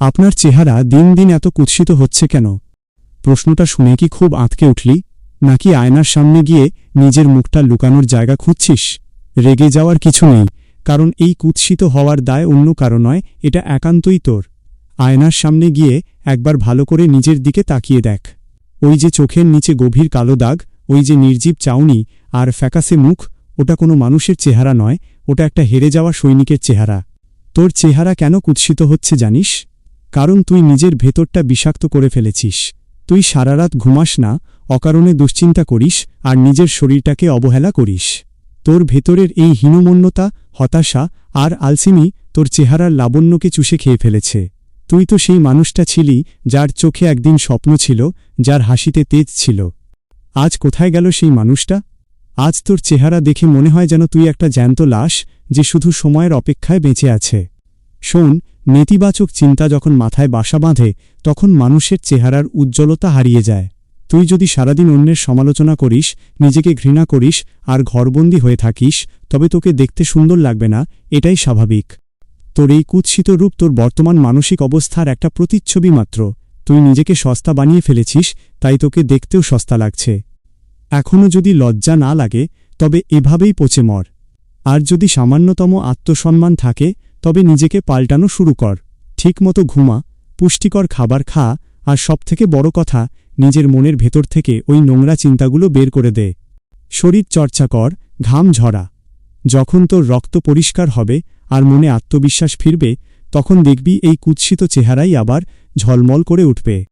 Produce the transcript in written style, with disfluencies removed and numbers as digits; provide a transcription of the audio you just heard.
আপনার চেহারা দিন দিন এত কুৎসিত হচ্ছে কেন? প্রশ্নটা শুনে কি খুব আঁতকে উঠলি, নাকি আয়নার সামনে গিয়ে নিজের মুখটা লুকানোর জায়গা খুঁজছিস? রেগে যাওয়ার কিছু নেই, কারণ এই কুৎসিত হওয়ার দায় অন্য কারো নয়, এটা একান্তই তোর। আয়নার সামনে গিয়ে একবার ভালো করে নিজের দিকে তাকিয়ে দেখ। ওই যে চোখের নিচে গভীর কালো দাগ, ওই যে নির্জীব চাউনি আর ফ্যাকাসে মুখ, ওটা কোনো মানুষের চেহারা নয়, ওটা একটা হেরে যাওয়া সৈনিকের চেহারা। তোর চেহারা কেন কুৎসিত হচ্ছে জানিস? কারণ তুই নিজের ভেতরটা বিষাক্ত করে ফেলেছিস। তুই সারারাত ঘুমাস না, অকারণে দুশ্চিন্তা করিস আর নিজের শরীরটাকে অবহেলা করিস। তোর ভেতরের এই হীনমন্যতা, হতাশা আর আলসেমি তোর চেহারার লাবণ্যকে চুষে খেয়ে ফেলেছে। তুই তো সেই মানুষটা ছিলি যার চোখে একদিন স্বপ্ন ছিল, যার হাসিতে তেজ ছিল। আজ কোথায় গেল সেই মানুষটা? আজ তোর চেহারা দেখে মনে হয় যেন তুই একটা জ্যান্ত লাশ, যে শুধু সময়ের অপেক্ষায় বেঁচে আছে। শোন, নেতিবাচক চিন্তা যখন মাথায় বাসা বাঁধে, তখন মানুষের চেহারার উজ্জ্বলতা হারিয়ে যায়। তুই যদি সারাদিন অন্যের সমালোচনা করিস, নিজেকে ঘৃণা করিস আর ঘরবন্দি হয়ে থাকিস, তবে তোকে দেখতে সুন্দর লাগবে না, এটাই স্বাভাবিক। তোর এই কুৎসিত রূপ তোর বর্তমান মানসিক অবস্থার একটা প্রতিচ্ছবি মাত্র। তুই নিজেকে সস্তা বানিয়ে ফেলেছিস, তাই তোকে দেখতেও সস্তা লাগছে। এখনও যদি লজ্জা না লাগে, তবে এভাবেই পচে মর। আর যদি সামান্যতম আত্মসম্মান থাকে, তবে নিজেকে পাল্টানো শুরু কর। ঠিকমতো ঘুমা, পুষ্টিকর খাবার খা, আর সবথেকে বড় কথা, নিজের মনের ভেতর থেকে ওই নোংরা চিন্তাগুলো বের করে দে। শরীর চর্চা কর, ঘাম ঝরা। যখন তোর রক্ত পরিষ্কার হবে আর মনে আত্মবিশ্বাস ফিরবে, তখন দেখবি এই কুৎসিত চেহারাই আবার ঝলমল করে উঠবে।